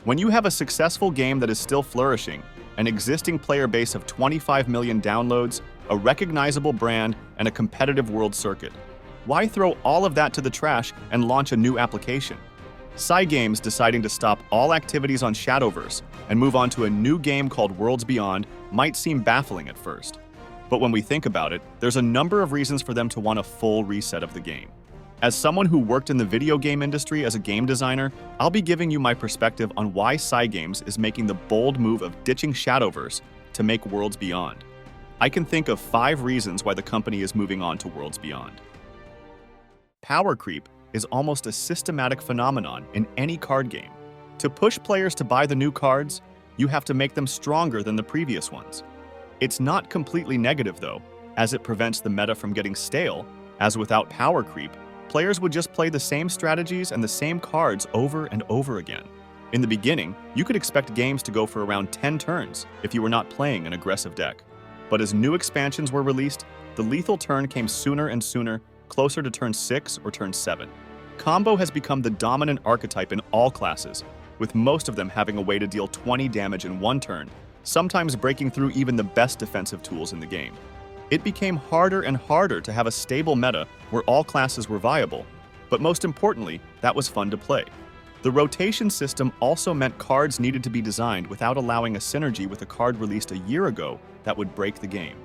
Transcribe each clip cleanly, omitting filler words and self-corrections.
When you have a successful game that is still flourishing, an existing player base of 25 million downloads, a recognizable brand, and a competitive world circuit, why throw all of that to the trash and launch a new application? Cygames deciding to stop all activities on Shadowverse and move on to a new game called Worlds Beyond might seem baffling at first. But when we think about it, there's a number of reasons for them to want a full reset of the game. As someone who worked in the video game industry as a game designer, I'll be giving you my perspective on why Cygames is making the bold move of ditching Shadowverse to make Worlds Beyond. I can think of 5 reasons why the company is moving on to Worlds Beyond. Power creep is almost a systematic phenomenon in any card game. To push players to buy the new cards, you have to make them stronger than the previous ones. It's not completely negative though, as it prevents the meta from getting stale, as without power creep, players would just play the same strategies and the same cards over and over again. In the beginning, you could expect games to go for around 10 turns if you were not playing an aggressive deck. But as new expansions were released, the lethal turn came sooner and sooner, closer to turn 6 or turn 7. Combo has become the dominant archetype in all classes, with most of them having a way to deal 20 damage in one turn, sometimes breaking through even the best defensive tools in the game. It became harder and harder to have a stable meta where all classes were viable, but most importantly, that was fun to play. The rotation system also meant cards needed to be designed without allowing a synergy with a card released a year ago that would break the game.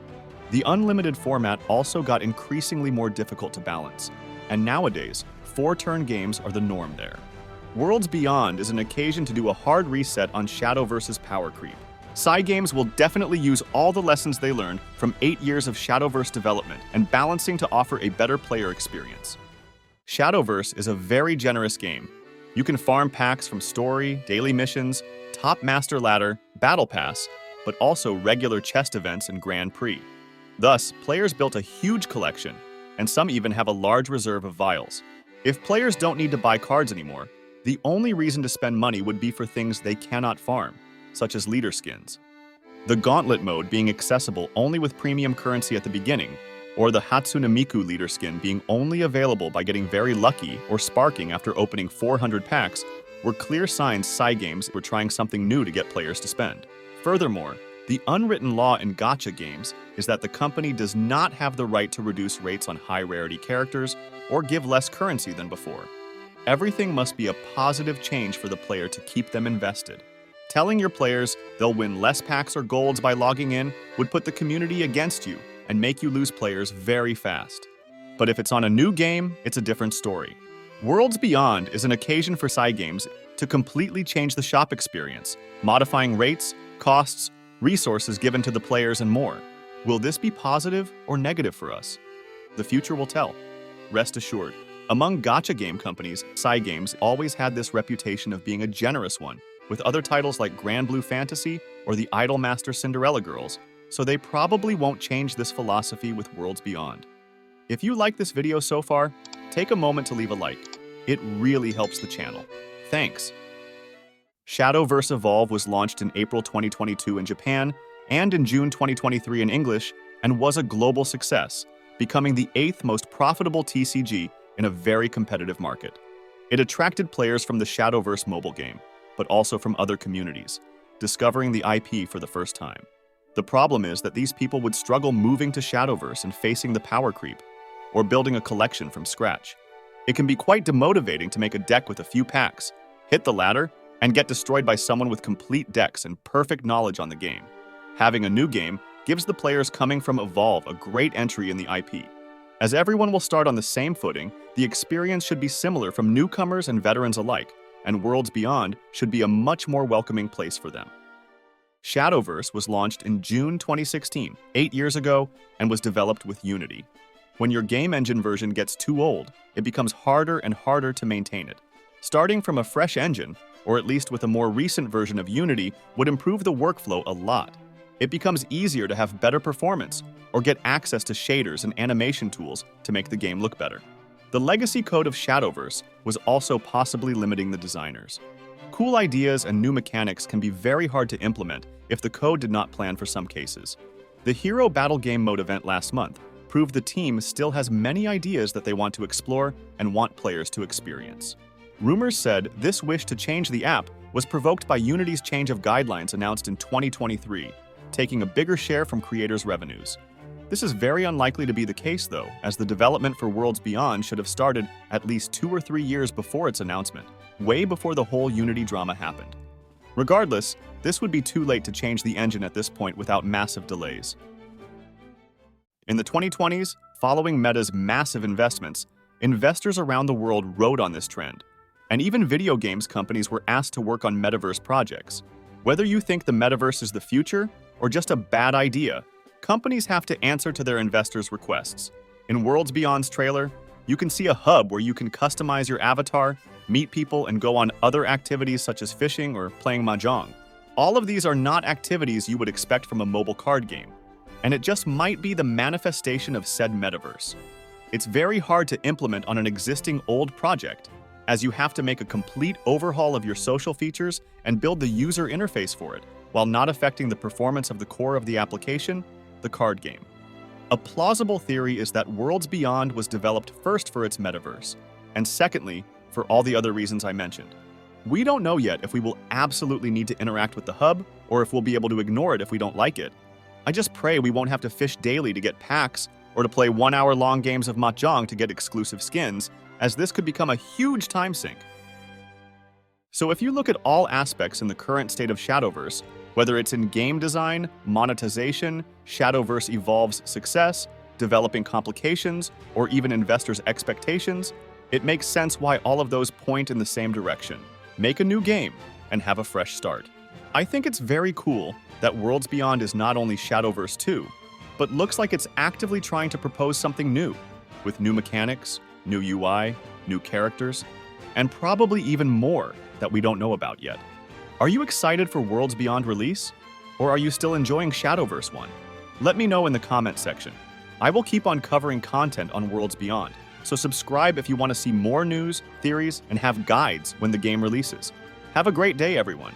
The unlimited format also got increasingly more difficult to balance, and nowadays, 4-turn games are the norm there. Worlds Beyond is an occasion to do a hard reset on Shadowverse's power creep. Cygames will definitely use all the lessons they learned from 8 years of Shadowverse development and balancing to offer a better player experience. Shadowverse is a very generous game. You can farm packs from story, daily missions, top master ladder, battle pass, but also regular chest events and Grand Prix. Thus, players built a huge collection, and some even have a large reserve of vials. If players don't need to buy cards anymore, the only reason to spend money would be for things they cannot farm, such as leader skins. The Gauntlet mode being accessible only with premium currency at the beginning, or the Hatsune Miku leader skin being only available by getting very lucky or sparking after opening 400 packs, were clear signs Cygames were trying something new to get players to spend. Furthermore, the unwritten law in gacha games is that the company does not have the right to reduce rates on high-rarity characters or give less currency than before. Everything must be a positive change for the player to keep them invested. Telling your players they'll win less packs or golds by logging in would put the community against you and make you lose players very fast. But if it's on a new game, it's a different story. Worlds Beyond is an occasion for Cygames to completely change the shop experience, modifying rates, costs, resources given to the players, and more. Will this be positive or negative for us? The future will tell. Rest assured, among gacha game companies, Cygames always had this reputation of being a generous one, with other titles like Grand Blue Fantasy or the Idolmaster Cinderella Girls, so they probably won't change this philosophy with Worlds Beyond. If you like this video so far, take a moment to leave a like. It really helps the channel. Thanks! Shadowverse Evolve was launched in April 2022 in Japan and in June 2023 in English, and was a global success, becoming the 8th most profitable TCG in a very competitive market. It attracted players from the Shadowverse mobile game, but also from other communities, discovering the IP for the first time. The problem is that these people would struggle moving to Shadowverse and facing the power creep, or building a collection from scratch. It can be quite demotivating to make a deck with a few packs, hit the ladder, and get destroyed by someone with complete decks and perfect knowledge on the game. Having a new game gives the players coming from Evolve a great entry in the IP. As everyone will start on the same footing, the experience should be similar from newcomers and veterans alike, and Worlds Beyond should be a much more welcoming place for them. Shadowverse was launched in June 2016, 8 years ago, and was developed with Unity. When your game engine version gets too old, it becomes harder and harder to maintain it. Starting from a fresh engine, or at least with a more recent version of Unity, would improve the workflow a lot. It becomes easier to have better performance, or get access to shaders and animation tools to make the game look better. The legacy code of Shadowverse was also possibly limiting the designers. Cool ideas and new mechanics can be very hard to implement if the code did not plan for some cases. The Hero Battle Game Mode event last month proved the team still has many ideas that they want to explore and want players to experience. Rumors said this wish to change the app was provoked by Unity's change of guidelines announced in 2023, taking a bigger share from creators' revenues. This is very unlikely to be the case, though, as the development for Worlds Beyond should have started at least 2 or 3 years before its announcement, way before the whole Unity drama happened. Regardless, this would be too late to change the engine at this point without massive delays. In the 2020s, following Meta's massive investments, investors around the world rode on this trend, and even video games companies were asked to work on metaverse projects. Whether you think the metaverse is the future or just a bad idea, companies have to answer to their investors' requests. In Worlds Beyond's trailer, you can see a hub where you can customize your avatar, meet people, and go on other activities such as fishing or playing mahjong. All of these are not activities you would expect from a mobile card game, and it just might be the manifestation of said metaverse. It's very hard to implement on an existing old project, as you have to make a complete overhaul of your social features and build the user interface for it, while not affecting the performance of the core of the application, the card game. A plausible theory is that Worlds Beyond was developed first for its metaverse, and secondly, for all the other reasons I mentioned. We don't know yet if we will absolutely need to interact with the hub, or if we'll be able to ignore it if we don't like it. I just pray we won't have to fish daily to get packs, or to play 1-hour-long games of mahjong to get exclusive skins, as this could become a huge time sink. So if you look at all aspects in the current state of Shadowverse, whether it's in game design, monetization, Shadowverse Evolve's success, developing complications, or even investors' expectations, it makes sense why all of those point in the same direction. Make a new game and have a fresh start. I think it's very cool that Worlds Beyond is not only Shadowverse 2, but looks like it's actively trying to propose something new, with new mechanics, new UI, new characters, and probably even more that we don't know about yet. Are you excited for Worlds Beyond release? Or are you still enjoying Shadowverse 1? Let me know in the comment section. I will keep on covering content on Worlds Beyond, so subscribe if you want to see more news, theories, and have guides when the game releases. Have a great day, everyone.